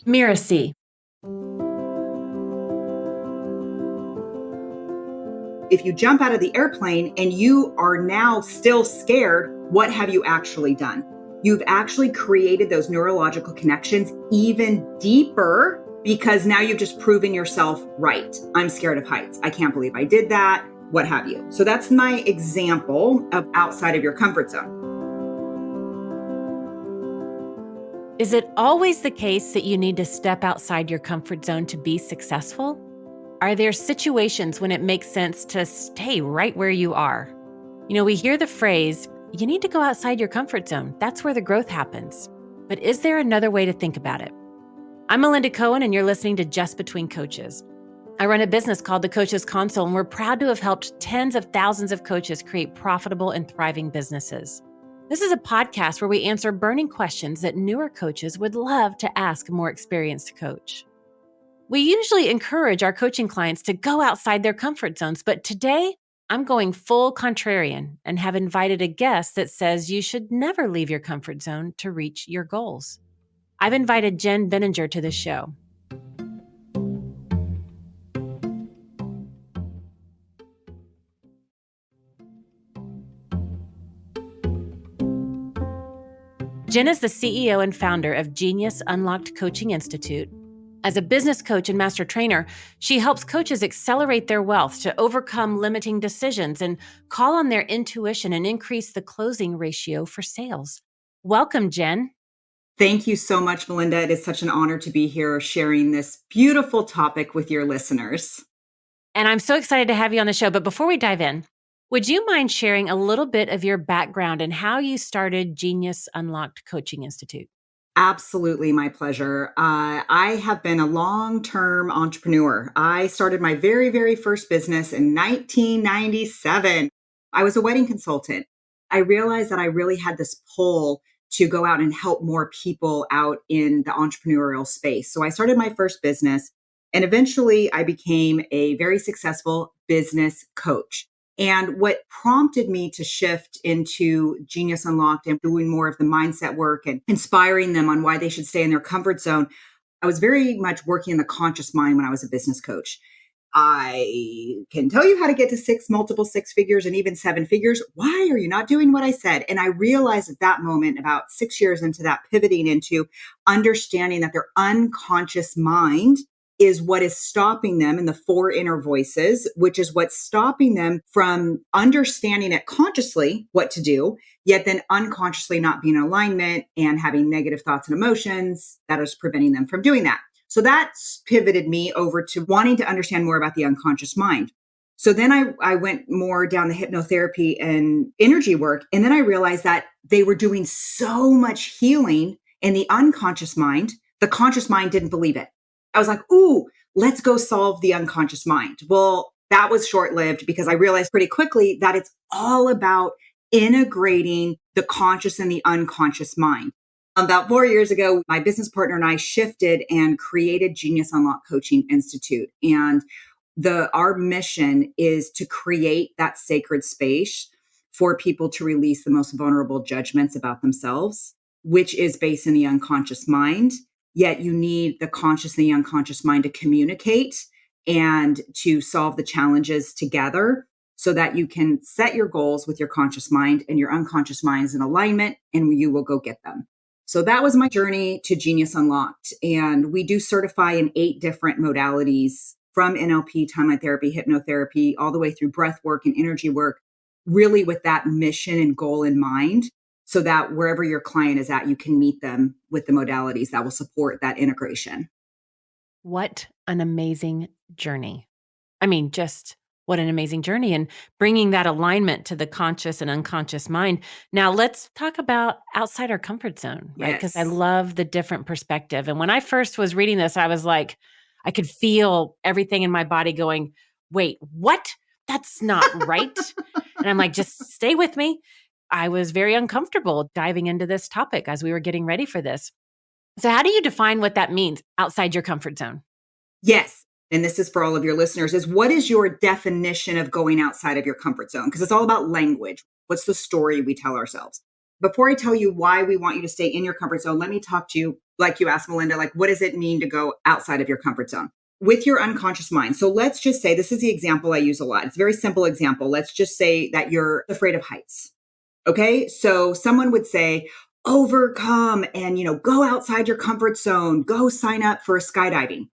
Mirasee. If you jump out of the airplane and you are now still scared, what have you actually done? You've actually created those neurological connections even deeper because now you've just proven yourself right. I'm scared of heights. I can't believe I did that, what have you. So that's my example of outside of your comfort zone. Is it always the case that you need to step outside your comfort zone to be successful? Are there situations when it makes sense to stay right where you are? We hear the phrase, you need to go outside your comfort zone. That's where the growth happens. But is there another way to think about it? I'm Melinda Cohan, and you're listening to Just Between Coaches. I run a business called The Coaches Console, and we're proud to have helped tens of thousands of coaches create profitable and thriving businesses. This is a podcast where we answer burning questions that newer coaches would love to ask a more experienced coach. We usually encourage our coaching clients to go outside their comfort zones, but today I'm going full contrarian and have invited a guest that says you should never leave your comfort zone to reach your goals. I've invited Jenn Beninger to the show. Jenn is the CEO and founder of Genius Unlocked Coaching Institute. As a business coach and master trainer, she helps coaches accelerate their wealth to overcome limiting decisions and call on their intuition and increase the closing ratio for sales. Welcome, Jenn. Thank you so much, Melinda. It is such an honor to be here sharing this beautiful topic with your listeners. And I'm so excited to have you on the show. But before we dive in, would you mind sharing a little bit of your background and how you started Genius Unlocked Coaching Institute? Absolutely, my pleasure. I have been a long-term entrepreneur. I started my very, very first business in 1997. I was a wedding consultant. I realized that I really had this pull to go out and help more people out in the entrepreneurial space. So I started my first business, and eventually I became a very successful business coach. And what prompted me to shift into Genius Unlocked and doing more of the mindset work and inspiring them on why they should stay in their comfort zone, I was very much working in the conscious mind when I was a business coach. I can tell you how to get to multiple six figures and even seven figures. Why are you not doing what I said? And I realized at that moment, about 6 years into that, pivoting into understanding that their unconscious mind is what is stopping them in the four inner voices, which is what's stopping them from understanding it consciously what to do, yet then unconsciously not being in alignment and having negative thoughts and emotions that is preventing them from doing that. So that pivoted me over to wanting to understand more about the unconscious mind. So then I went more down the hypnotherapy and energy work. And then I realized that they were doing so much healing in the unconscious mind. The conscious mind didn't believe it. I was like, ooh, let's go solve the unconscious mind. Well, that was short-lived because I realized pretty quickly that it's all about integrating the conscious and the unconscious mind. About 4 years ago, my business partner and I shifted and created Genius Unlocked Coaching Institute. And our mission is to create that sacred space for people to release the most vulnerable judgments about themselves, which is based in the unconscious mind. Yet you need the conscious and the unconscious mind to communicate and to solve the challenges together so that you can set your goals with your conscious mind and your unconscious mind is in alignment and you will go get them. So that was my journey to Genius Unlocked. And we do certify in 8 different modalities from NLP, timeline therapy, hypnotherapy, all the way through breath work and energy work, really with that mission and goal in mind, so that wherever your client is at, you can meet them with the modalities that will support that integration. What an amazing journey. I mean, just what an amazing journey, and bringing that alignment to the conscious and unconscious mind. Now let's talk about outside our comfort zone, right? Because I love the different perspective. And when I first was reading this, I was like, I could feel everything in my body going, wait, what? That's not right. And I'm like, just stay with me. I was very uncomfortable diving into this topic as we were getting ready for this. So how do you define what that means, outside your comfort zone? Yes. And this is for all of your listeners, is what is your definition of going outside of your comfort zone? Because it's all about language. What's the story we tell ourselves? before I tell you why we want you to stay in your comfort zone, let me talk to you, like you asked Melinda, like, what does it mean to go outside of your comfort zone? With your unconscious mind. So let's just say, this is the example I use a lot. It's a very simple example. Let's just say that you're afraid of heights. Okay. So someone would say, overcome and, go outside your comfort zone, go sign up for skydiving.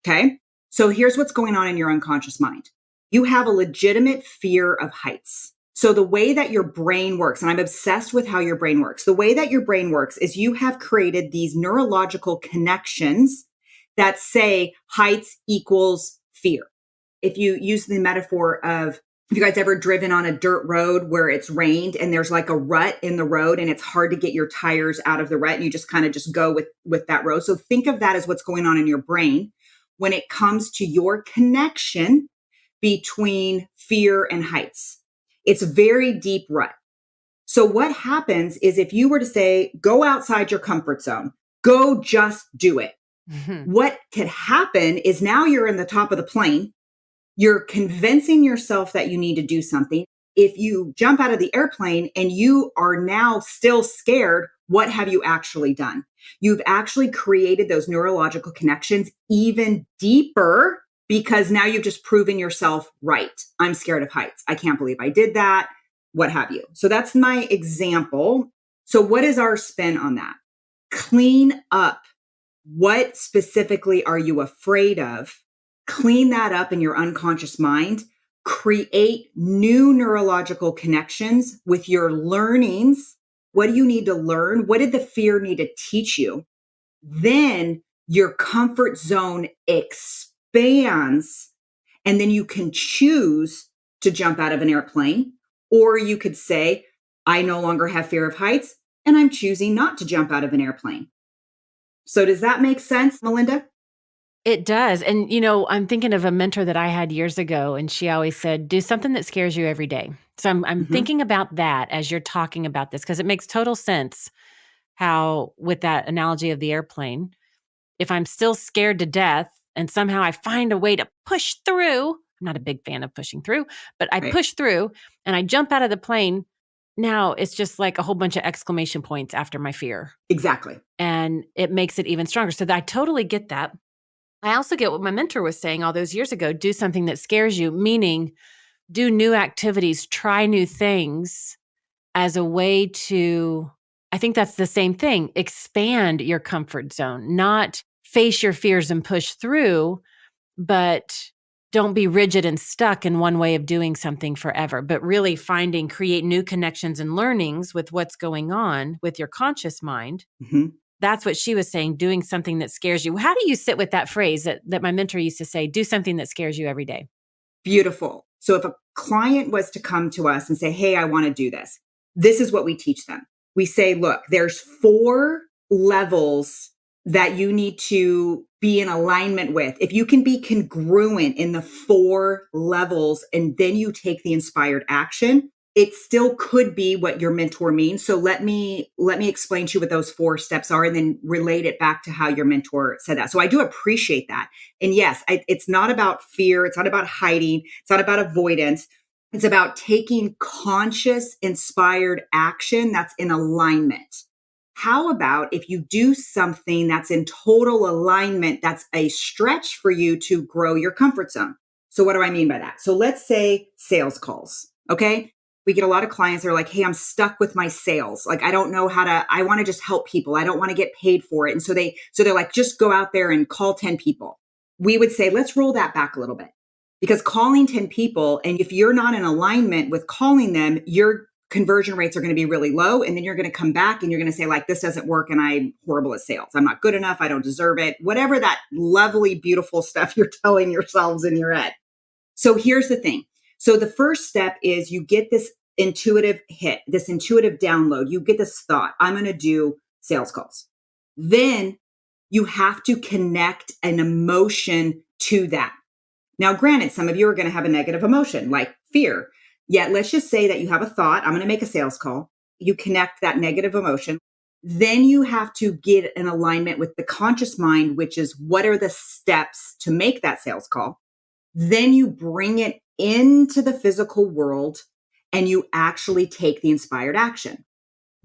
Okay. So here's what's going on in your unconscious mind. You have a legitimate fear of heights. So the way that your brain works, and I'm obsessed with how your brain works, the way that your brain works is you have created these neurological connections that say heights equals fear. If you use the metaphor of, have you guys ever driven on a dirt road where it's rained and there's like a rut in the road and it's hard to get your tires out of the rut and you just kind of just go with that road? So think of that as what's going on in your brain when it comes to your connection between fear and heights. It's a very deep rut. So what happens is if you were to say, go outside your comfort zone, go just do it. What could happen is now you're in the top of the plane. You're convincing yourself that you need to do something. If you jump out of the airplane and you are now still scared, what have you actually done? You've actually created those neurological connections even deeper because now you've just proven yourself right. I'm scared of heights. I can't believe I did that, what have you. So that's my example. So what is our spin on that? Clean up. What specifically are you afraid of? Clean that up in your unconscious mind. Create new neurological connections with your learnings. What do you need to learn? What did the fear need to teach you? Then your comfort zone expands, and then you can choose to jump out of an airplane, or you could say, I no longer have fear of heights, and I'm choosing not to jump out of an airplane. So does that make sense, Melinda? It does. And, I'm thinking of a mentor that I had years ago, and she always said, do something that scares you every day. So I'm thinking about that as you're talking about this, because it makes total sense how, with that analogy of the airplane, if I'm still scared to death and somehow I find a way to push through, I'm not a big fan of pushing through, but I Right. push through and I jump out of the plane. Now it's just like a whole bunch of exclamation points after my fear. Exactly. And it makes it even stronger. So I totally get that. I also get what my mentor was saying all those years ago, do something that scares you, meaning do new activities, try new things as a way to, I think that's the same thing, expand your comfort zone, not face your fears and push through, but don't be rigid and stuck in one way of doing something forever, but really create new connections and learnings with what's going on with your conscious mind. Mm-hmm. That's what she was saying, doing something that scares you. How do you sit with that phrase that my mentor used to say, do something that scares you every day? Beautiful. So if a client was to come to us and say, hey, I want to do this is what we teach them. We say, look, there's 4 levels that you need to be in alignment with. If you can be congruent in the 4 levels and then you take the inspired action, it still could be what your mentor means. So let me explain to you what those 4 steps are and then relate it back to how your mentor said that. So I do appreciate that. And yes, it's not about fear. It's not about hiding. It's not about avoidance. It's about taking conscious, inspired action that's in alignment. How about if you do something that's in total alignment, that's a stretch for you to grow your comfort zone? So what do I mean by that? So let's say sales calls, okay? We get a lot of clients that are like, hey, I'm stuck with my sales. Like, I don't know I want to just help people. I don't want to get paid for it. And so they're like, just go out there and call 10 people. We would say, let's roll that back a little bit, because calling 10 people, and if you're not in alignment with calling them, your conversion rates are going to be really low. And then you're going to come back and you're going to say, like, this doesn't work and I'm horrible at sales. I'm not good enough. I don't deserve it. Whatever that lovely, beautiful stuff you're telling yourselves in your head. So here's the thing. So the first step is you get this intuitive hit, this intuitive download. You get this thought, I'm going to do sales calls. Then you have to connect an emotion to that. Now, granted, some of you are going to have a negative emotion like fear. Yet let's just say that you have a thought, I'm going to make a sales call. You connect that negative emotion. Then you have to get an alignment with the conscious mind, which is what are the steps to make that sales call? Then you bring it into the physical world and you actually take the inspired action.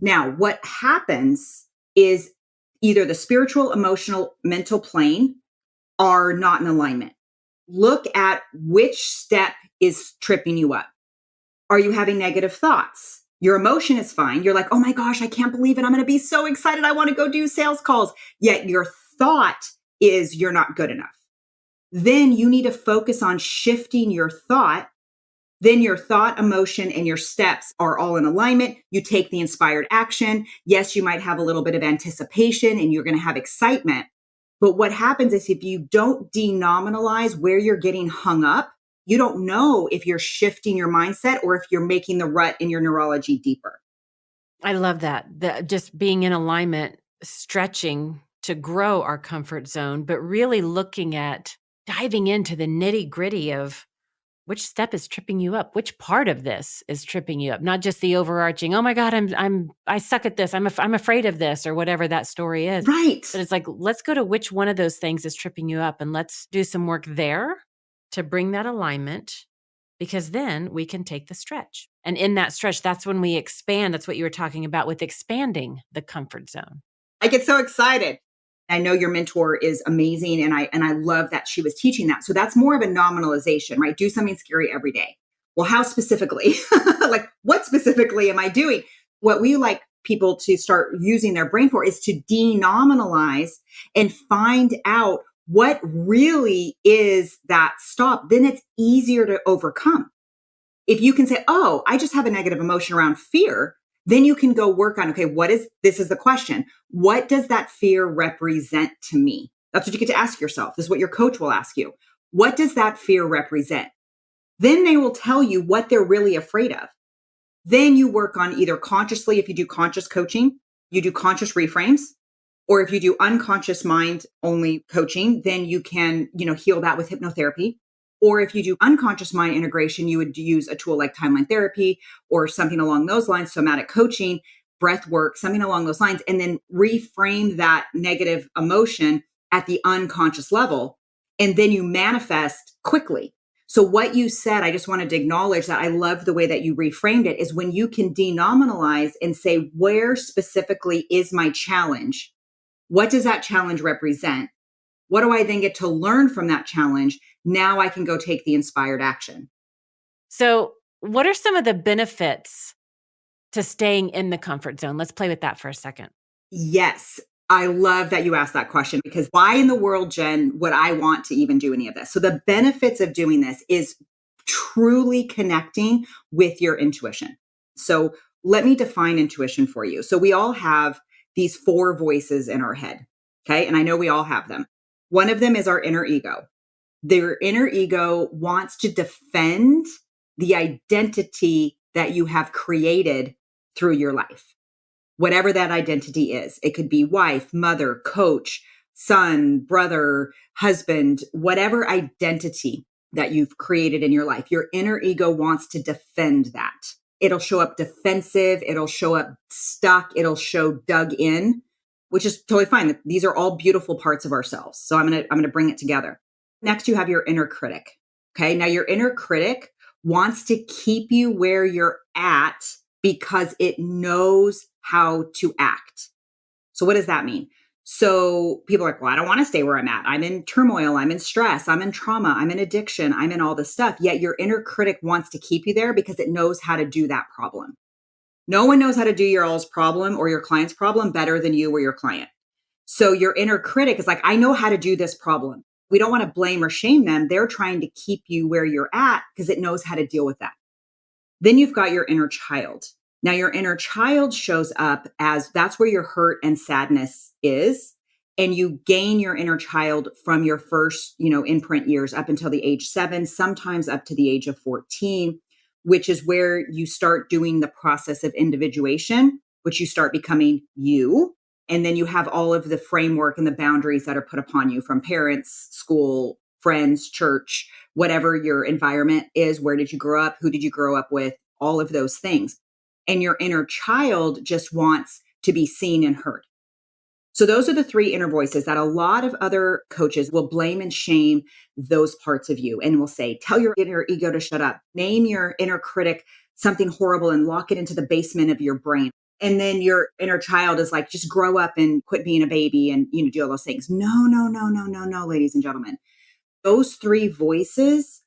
Now, what happens is either the spiritual, emotional, mental plane are not in alignment. Look at which step is tripping you up. Are you having negative thoughts? Your emotion is fine. You're like, oh my gosh, I can't believe it. I'm going to be so excited. I want to go do sales calls. Yet your thought is you're not good enough. Then you need to focus on shifting your thought. Then your thought, emotion, and your steps are all in alignment. You take the inspired action. Yes, you might have a little bit of anticipation and you're going to have excitement. But what happens is if you don't denominalize where you're getting hung up, you don't know if you're shifting your mindset or if you're making the rut in your neurology deeper. I love that. Just being in alignment, stretching to grow our comfort zone, but really looking at diving into the nitty gritty of which step is tripping you up, which part of this is tripping you up, not just the overarching, oh my God, I suck at this. I'm afraid of this or whatever that story is. Right. But it's like, let's go to which one of those things is tripping you up and let's do some work there to bring that alignment, because then we can take the stretch. And in that stretch, that's when we expand. That's what you were talking about with expanding the comfort zone. I get so excited. I know your mentor is amazing and I love that she was teaching that. So that's more of a nominalization, right? Do something scary every day. Well, how specifically? Like what specifically am I doing? What we like people to start using their brain for is to denominalize and find out what really is that stop. Then it's easier to overcome. If you can say, oh, I just have a negative emotion around fear, then you can go work on, okay, this is the question. What does that fear represent to me? That's what you get to ask yourself. This is what your coach will ask you. What does that fear represent? Then they will tell you what they're really afraid of. Then you work on either consciously, if you do conscious coaching, you do conscious reframes, or if you do unconscious mind only coaching, then you can, heal that with hypnotherapy. Or if you do unconscious mind integration, you would use a tool like timeline therapy or something along those lines, somatic coaching, breath work, something along those lines, and then reframe that negative emotion at the unconscious level. And then you manifest quickly. So what you said, I just wanted to acknowledge that I love the way that you reframed it, is when you can denominalize and say, where specifically is my challenge? What does that challenge represent? What do I then get to learn from that challenge? Now I can go take the inspired action. So, what are some of the benefits to staying in the comfort zone? Let's play with that for a second. Yes. I love that you asked that question, because why in the world, Jen, would I want to even do any of this? So the benefits of doing this is truly connecting with your intuition. So let me define intuition for you. So we all have these 4 voices in our head. Okay. And I know we all have them. One of them is our inner ego. Their inner ego wants to defend the identity that you have created through your life, whatever that identity is. It could be wife, mother, coach, son, brother, husband, whatever identity that you've created in your life. Your inner ego wants to defend that. It'll show up defensive. It'll show up stuck. It'll show dug in, which is totally fine. These are all beautiful parts of ourselves. So I'm going to bring it together. Next, you have your inner critic. Okay. Now your inner critic wants to keep you where you're at because it knows how to act. So what does that mean? So people are like, well, I don't want to stay where I'm at. I'm in turmoil. I'm in stress. I'm in trauma. I'm in addiction. I'm in all this stuff. Yet your inner critic wants to keep you there because it knows how to do that problem. No one knows how to do your all's problem or your client's problem better than you or your client. So your inner critic is like, I know how to do this problem. We don't want to blame or shame them. They're trying to keep you where you're at because it knows how to deal with that. Then you've got your inner child. Now, your inner child shows up as that's where your hurt and sadness is. And you gain your inner child from your first, imprint years up until the age 7, sometimes up to the age of 14, which is where you start doing the process of individuation, which you start becoming you. And then you have all of the framework and the boundaries that are put upon you from parents, school, friends, church, whatever your environment is. Where did you grow up? Who did you grow up with? All of those things. And your inner child just wants to be seen and heard. So those are the 3 inner voices that a lot of other coaches will blame and shame those parts of you and will say, tell your inner ego to shut up. Name your inner critic something horrible and lock it into the basement of your brain. And then your inner child is like, just grow up and quit being a baby and, do all those things. No, no, no, no, no, no, ladies and gentlemen. Those three voices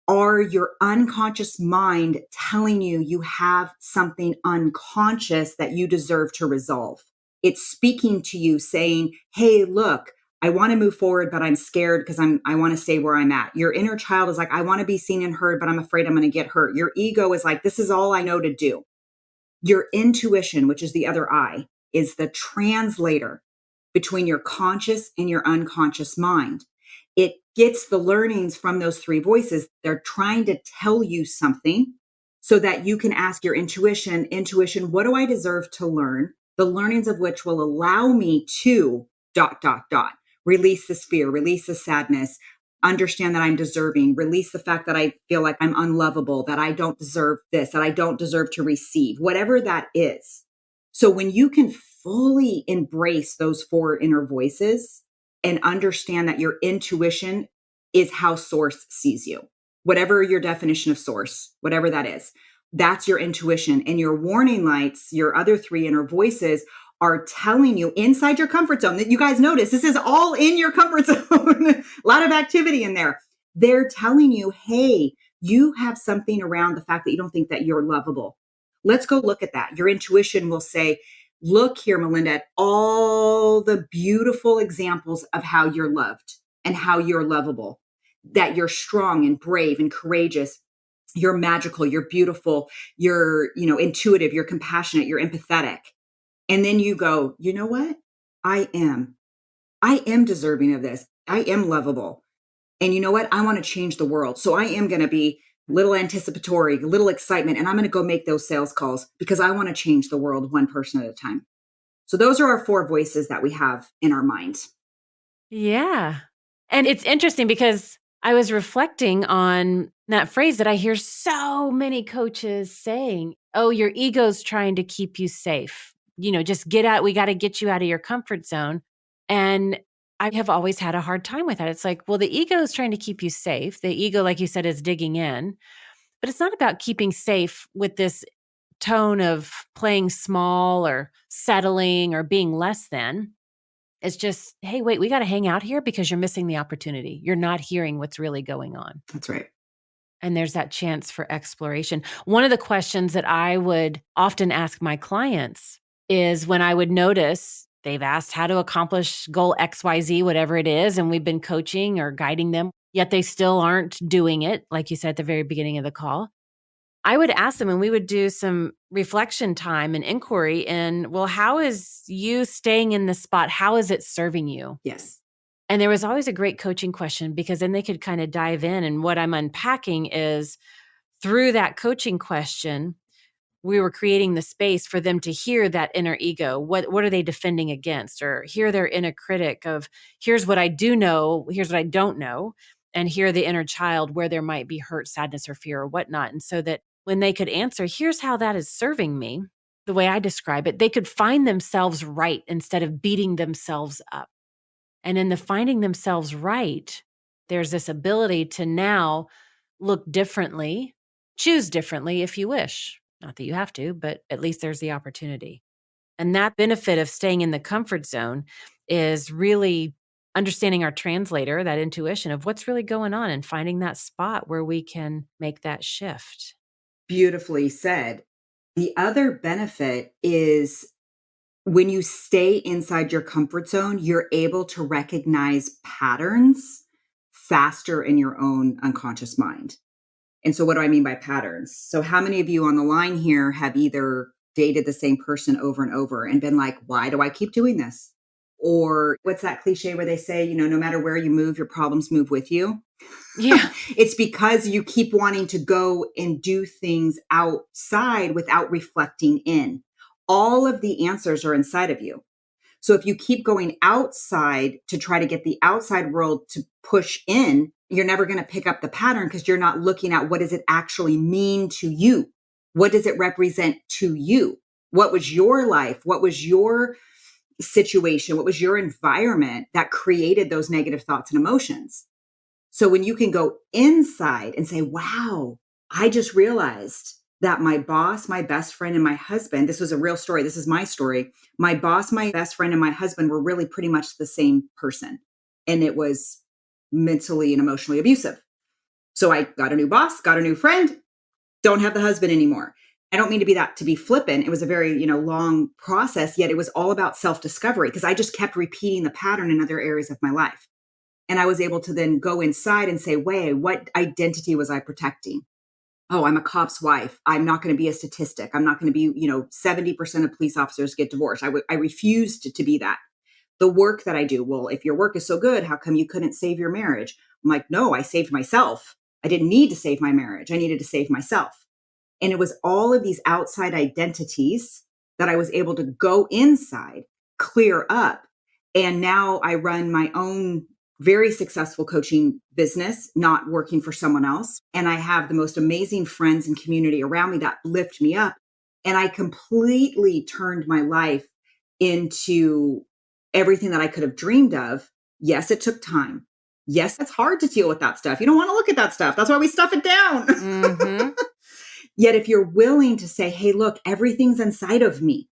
are your unconscious mind telling you you have something unconscious that you deserve to resolve. It's speaking to you saying, hey, look, I want to move forward, but I'm scared because I want to stay where I'm at. Your inner child is like, I want to be seen and heard, but I'm afraid I'm going to get hurt. Your ego is like, this is all I know to do. Your intuition, which is the other eye, is the translator between your conscious and your unconscious mind. It gets the learnings from those three voices. They're trying to tell you something so that you can ask your intuition, what do I deserve to learn? The learnings of which will allow me to ... release this fear, release this sadness, understand that I'm deserving, release the fact that I feel like I'm unlovable, that I don't deserve this, that I don't deserve to receive, whatever that is. So when you can fully embrace those four inner voices and understand that your intuition is how source sees you, whatever your definition of source, whatever that is, that's your intuition. And your warning lights, your other three inner voices, are telling you inside your comfort zone that you guys notice this is all in your comfort zone, a lot of activity in there. They're telling you, hey, you have something around the fact that you don't think that you're lovable. Let's go look at that. Your intuition will say, look here, Melinda, at all the beautiful examples of how you're loved and how you're lovable, that you're strong and brave and courageous. You're magical, you're beautiful, you're, intuitive, you're compassionate, you're empathetic. And then you go, you know what? I am deserving of this. I am lovable. And you know what? I want to change the world. So I am going to be little anticipatory, little excitement, and I'm going to go make those sales calls because I want to change the world one person at a time. So those are our four voices that we have in our minds. Yeah. And it's interesting because I was reflecting on that phrase that I hear so many coaches saying, oh, your ego's trying to keep you safe. Just get out. We got to get you out of your comfort zone. And I have always had a hard time with that. It's like, well, the ego is trying to keep you safe. The ego, like you said, is digging in. But it's not about keeping safe with this tone of playing small or settling or being less than. It's just, hey, wait, we got to hang out here because you're missing the opportunity. You're not hearing what's really going on. That's right. And there's that chance for exploration. One of the questions that I would often ask my clients is when I would notice they've asked how to accomplish goal XYZ, whatever it is, and we've been coaching or guiding them, yet they still aren't doing it, like you said at the very beginning of the call. I would ask them and we would do some reflection time and inquiry in, well, how is you staying in this spot? How is it serving you? Yes. And there was always a great coaching question because then they could kind of dive in. And what I'm unpacking is through that coaching question, we were creating the space for them to hear that inner ego. What are they defending against? Or hear their inner critic of, here's what I do know, here's what I don't know. And hear the inner child where there might be hurt, sadness, or fear or whatnot. And so that when they could answer, here's how that is serving me, the way I describe it, they could find themselves right instead of beating themselves up. And in the finding themselves right, there's this ability to now look differently, choose differently if you wish. Not that you have to, but at least there's the opportunity. And that benefit of staying in the comfort zone is really understanding our translator, that intuition of what's really going on and finding that spot where we can make that shift. Beautifully said. The other benefit is when you stay inside your comfort zone, you're able to recognize patterns faster in your own unconscious mind. And so what do I mean by patterns? So how many of you on the line here have either dated the same person over and over and been like, why do I keep doing this? Or what's that cliche where they say, no matter where you move, your problems move with you? Yeah. It's because you keep wanting to go and do things outside without reflecting in. All of the answers are inside of you. So if you keep going outside to try to get the outside world to push in, you're never going to pick up the pattern because you're not looking at what does it actually mean to you? What does it represent to you? What was your life? What was your situation? What was your environment that created those negative thoughts and emotions? So when you can go inside and say, wow, I just realized that my boss, my best friend, and my husband, this was a real story. This is my story. My boss, my best friend, and my husband were really pretty much the same person. And it was mentally and emotionally abusive. So I got a new boss, got a new friend, don't have the husband anymore. I don't mean to be flippant. It was a very, long process, yet it was all about self-discovery because I just kept repeating the pattern in other areas of my life. And I was able to then go inside and say, wait, what identity was I protecting? Oh, I'm a cop's wife. I'm not going to be a statistic. I'm not going to be, 70% of police officers get divorced. I refused to be that. The work that I do, well, if your work is so good, how come you couldn't save your marriage? I'm like, no, I saved myself. I didn't need to save my marriage. I needed to save myself. And it was all of these outside identities that I was able to go inside, clear up. And now I run my own very successful coaching business, not working for someone else. And I have the most amazing friends and community around me that lift me up. And I completely turned my life into everything that I could have dreamed of. Yes, it took time. Yes, it's hard to deal with that stuff. You don't want to look at that stuff. That's why we stuff it down. Mm-hmm. Yet if you're willing to say, hey, look, everything's inside of me.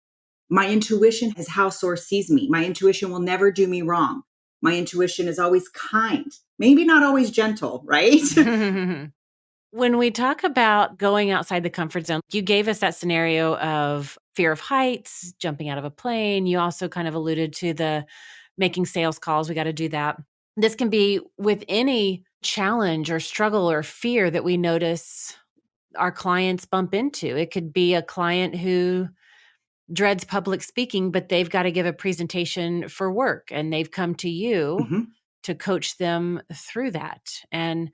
My intuition is how source sees me. My intuition will never do me wrong. My intuition is always kind, maybe not always gentle, right? When we talk about going outside the comfort zone, you gave us that scenario of fear of heights, jumping out of a plane. You also kind of alluded to the making sales calls. We got to do that. This can be with any challenge or struggle or fear that we notice our clients bump into. It could be a client who dreads public speaking, but they've got to give a presentation for work and they've come to you Mhm. to coach them through that. And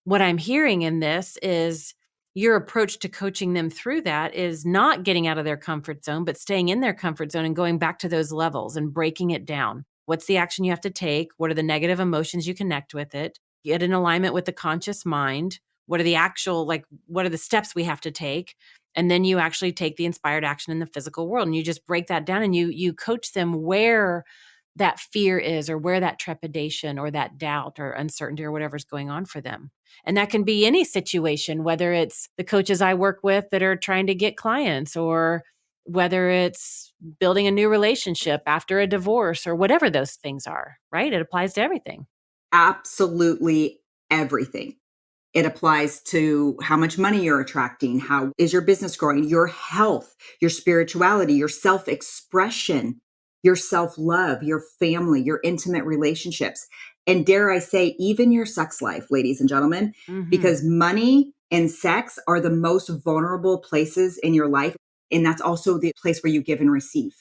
what I'm hearing in this is your approach to coaching them through that is not getting out of their comfort zone, but staying in their comfort zone and going back to those levels and breaking it down. What's the action you have to take? What are the negative emotions you connect with it? Get in alignment with the conscious mind. What are the actual, what are the steps we have to take? And then you actually take the inspired action in the physical world and you just break that down and you coach them where that fear is or where that trepidation or that doubt or uncertainty or whatever's going on for them. And that can be any situation, whether it's the coaches I work with that are trying to get clients or whether it's building a new relationship after a divorce or whatever those things are, right? It applies to everything. Absolutely everything. It applies to how much money you're attracting, how is your business growing, your health, your spirituality, your self-expression, your self-love, your family, your intimate relationships, and dare I say, even your sex life, ladies and gentlemen, Mhm. because money and sex are the most vulnerable places in your life. And that's also the place where you give and receive.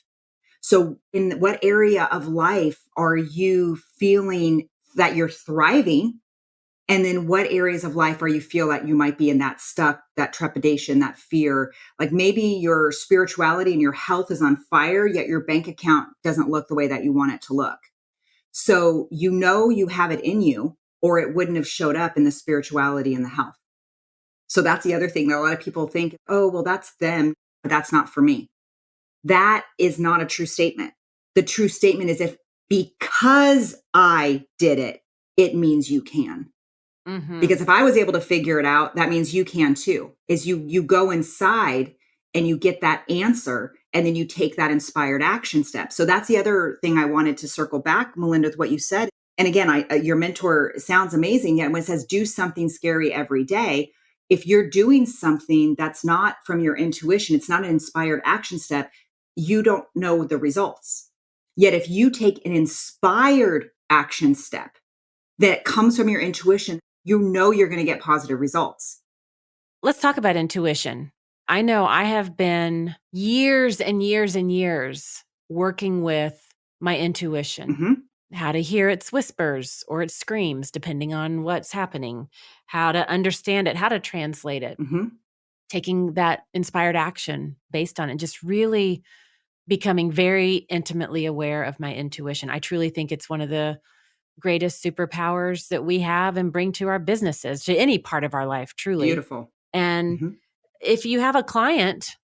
So, in what area of life are you feeling that you're thriving? And then what areas of life are you feel like you might be in that stuck, that trepidation, that fear? Like maybe your spirituality and your health is on fire, yet your bank account doesn't look the way that you want it to look. So you know you have it in you, or it wouldn't have showed up in the spirituality and the health. So that's the other thing that a lot of people think, oh, well, that's them, but that's not for me. That is not a true statement. The true statement is if because I did it, it means you can. Mhm. Because if I was able to figure it out, that means you can too. Is you go inside and you get that answer and then you take that inspired action step. So that's the other thing I wanted to circle back, Melinda, with what you said. And again, your mentor sounds amazing. Yet when it says do something scary every day, if you're doing something that's not from your intuition, it's not an inspired action step, you don't know the results. Yet if you take an inspired action step, that comes from your intuition, you know you're going to get positive results. Let's talk about intuition. I know I have been years and years and years working with my intuition, Mhm, how to hear its whispers or its screams, depending on what's happening, how to understand it, how to translate it, mhm. taking that inspired action based on it, just really becoming very intimately aware of my intuition. I truly think it's one of the greatest superpowers that we have and bring to our businesses, to any part of our life, truly. Beautiful. And Mhm. if you have a client,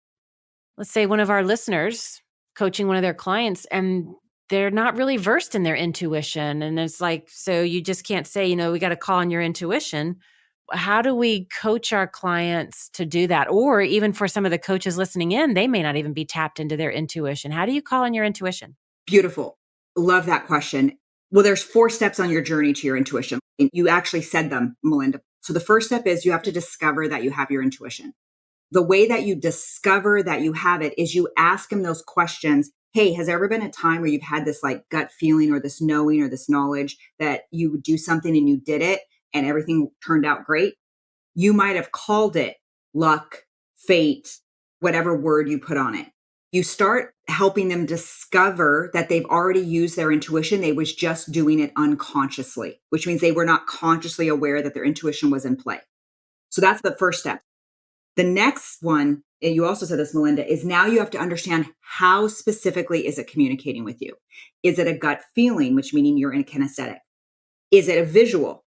let's say one of our listeners coaching one of their clients, and they're not really versed in their intuition. And it's like, so you just can't say, we got to call on your intuition. How do we coach our clients to do that? Or even for some of the coaches listening in, they may not even be tapped into their intuition. How do you call on your intuition? Beautiful. Love that question. Well, there's 4 steps on your journey to your intuition. And you actually said them, Melinda. So the first step is you have to discover that you have your intuition. The way that you discover that you have it is you ask them those questions. Hey, has there ever been a time where you've had this like gut feeling or this knowing or this knowledge that you would do something and you did it and everything turned out great? You might have called it luck, fate, whatever word you put on it. You start helping them discover that they've already used their intuition. They was just doing it unconsciously, which means they were not consciously aware that their intuition was in play. So that's the first step. The next one, and you also said this, Melinda, is now you have to understand how specifically is it communicating with you? Is it a gut feeling, which meaning you're in a kinesthetic? Is it a visual?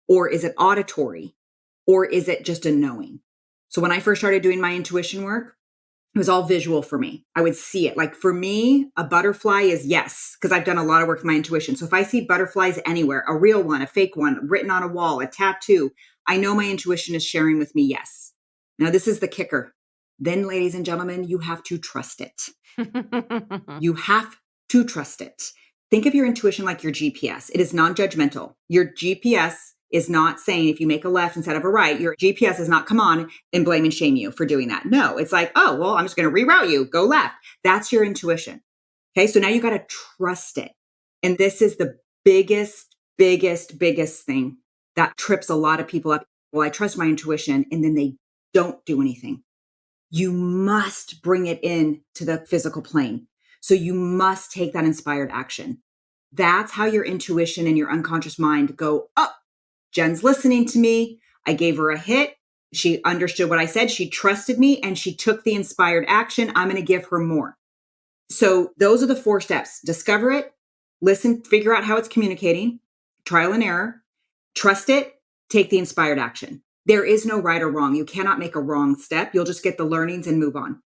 Or is it auditory? Or is it just a knowing? So when I first started doing my intuition work, it was all visual for me. I would see it. Like for me, a butterfly is yes, because I've done a lot of work with my intuition. So if I see butterflies anywhere, a real one, a fake one, written on a wall, a tattoo, I know my intuition is sharing with me yes. Now, this is the kicker. Then, ladies and gentlemen, you have to trust it. You have to trust it. Think of your intuition like your GPS. It is non-judgmental. Your GPS is not saying if you make a left instead of a right, your GPS does not come on and blame and shame you for doing that. No, it's like, oh, well, I'm just going to reroute you. Go left. That's your intuition. Okay. So now you got to trust it. And this is the biggest thing that trips a lot of people up. Well, I trust my intuition. And then they don't do anything. You must bring it in to the physical plane. So you must take that inspired action. That's how your intuition and your unconscious mind go, oh, Jenn's listening to me. I gave her a hit. She understood what I said. She trusted me and she took the inspired action. I'm going to give her more. So those are the 4 steps. Discover it, listen, figure out how it's communicating, trial and error, trust it, take the inspired action. There is no right or wrong. You cannot make a wrong step. You'll just get the learnings and move on.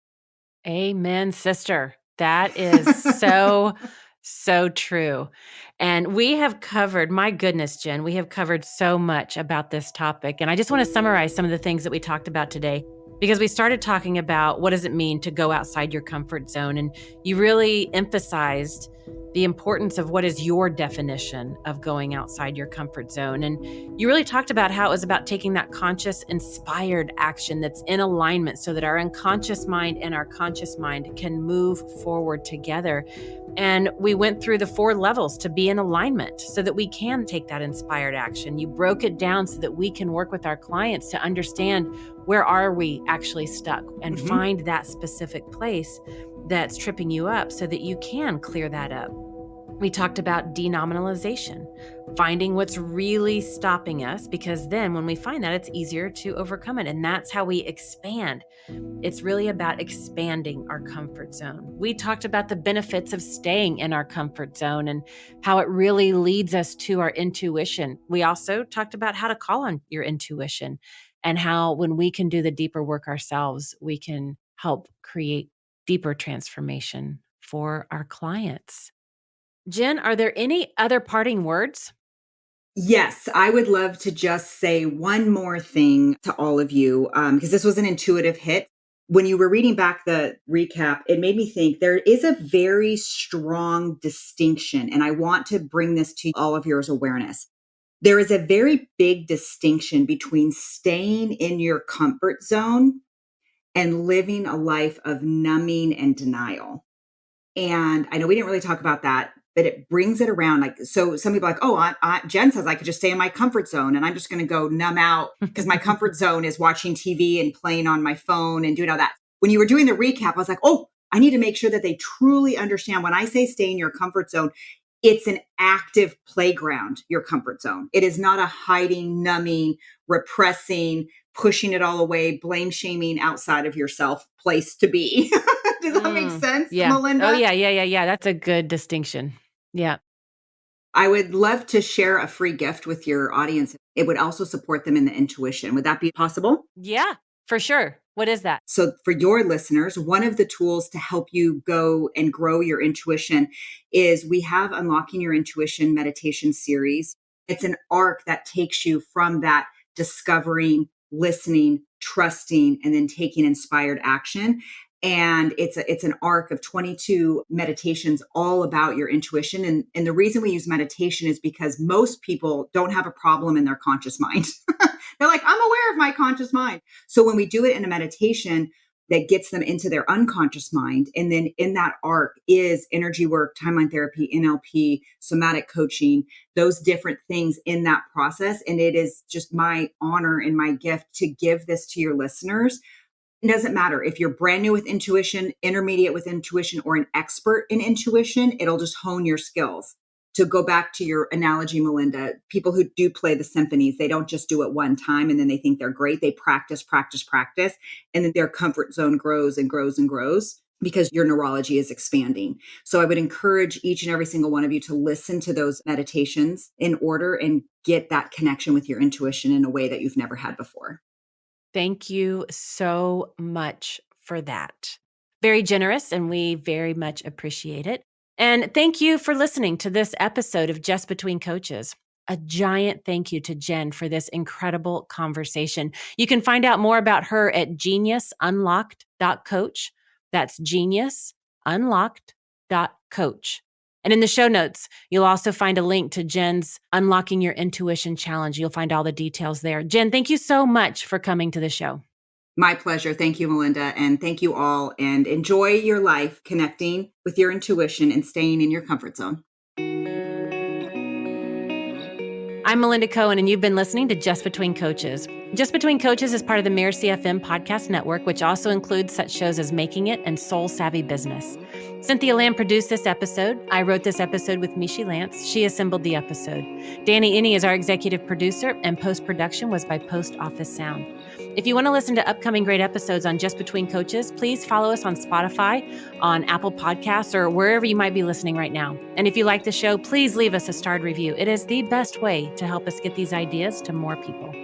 Amen, sister. That is so true. And we have covered, my goodness, Jenn, we have covered so much about this topic. And I just want to summarize some of the things that we talked about today because we started talking about what does it mean to go outside your comfort zone. And you really emphasized the importance of what is your definition of going outside your comfort zone. And you really talked about how it was about taking that conscious, inspired action that's in alignment so that our unconscious mind and our conscious mind can move forward together. And we went through the 4 levels to be in alignment so that we can take that inspired action. You broke it down so that we can work with our clients to understand where are we actually stuck and find that specific place that's tripping you up so that you can clear that up. We talked about denominalization, finding what's really stopping us, because then when we find that, it's easier to overcome it. And that's how we expand. It's really about expanding our comfort zone. We talked about the benefits of staying in our comfort zone and how it really leads us to our intuition. We also talked about how to call on your intuition and how when we can do the deeper work ourselves, we can help create deeper transformation for our clients. Jenn, are there any other parting words? Yes, I would love to just say one more thing to all of you, because this was an intuitive hit. When you were reading back the recap, it made me think there is a very strong distinction, and I want to bring this to all of yours awareness. There is a very big distinction between staying in your comfort zone and living a life of numbing and denial. And I know we didn't really talk about that, but it brings it around. Like, so some people are like, oh, Jenn says I could just stay in my comfort zone and I'm just going to go numb out because my comfort zone is watching TV and playing on my phone and doing all that. When you were doing the recap, I was like, oh, I need to make sure that they truly understand when I say stay in your comfort zone, it's an active playground, your comfort zone. It is not a hiding, numbing, repressing, pushing it all away, blame shaming outside of yourself place to be. Does that make sense, Yeah. Melinda? Oh, yeah. That's a good distinction. Yeah. I would love to share a free gift with your audience. It would also support them in the intuition. Would that be possible? Yeah, for sure. What is that? So, for your listeners, one of the tools to help you go and grow your intuition is we have Unlocking Your Intuition meditation series. It's an arc that takes you from that discovering, listening, trusting, and then taking inspired action. And it's an arc of 22 meditations all about your intuition. And the reason we use meditation is because most people don't have a problem in their conscious mind. They're like, I'm aware of my conscious mind. So when we do it in a meditation, that gets them into their unconscious mind. And then in that arc is energy work, timeline therapy, NLP, somatic coaching, those different things in that process. And it is just my honor and my gift to give this to your listeners. It doesn't matter if you're brand new with intuition, intermediate with intuition, or an expert in intuition, it'll just hone your skills. To go back to your analogy, Melinda, people who do play the symphonies, they don't just do it one time and then they think they're great. They practice, practice, practice. And then their comfort zone grows and grows and grows because your neurology is expanding. So I would encourage each and every single one of you to listen to those meditations in order and get that connection with your intuition in a way that you've never had before. Thank you so much for that. Very generous, and we very much appreciate it. And thank you for listening to this episode of Just Between Coaches. A giant thank you to Jenn for this incredible conversation. You can find out more about her at geniusunlocked.coach. That's geniusunlocked.coach. And in the show notes, you'll also find a link to Jenn's Unlocking Your Intuition Challenge. You'll find all the details there. Jenn, thank you so much for coming to the show. My pleasure. Thank you, Melinda. And thank you all. And enjoy your life connecting with your intuition and staying in your comfort zone. I'm Melinda Cohan, and you've been listening to Just Between Coaches. Just Between Coaches is part of the Mirasee FM podcast network, which also includes such shows as Making It and Soul Savvy Business. Cynthia Lamb produced this episode. I wrote this episode with Mishi Lance. She assembled the episode. Danny Inney is our executive producer, and post-production was by Post Office Sound. If you want to listen to upcoming great episodes on Just Between Coaches, please follow us on Spotify, on Apple Podcasts, or wherever you might be listening right now. And if you like the show, please leave us a starred review. It is the best way to help us get these ideas to more people.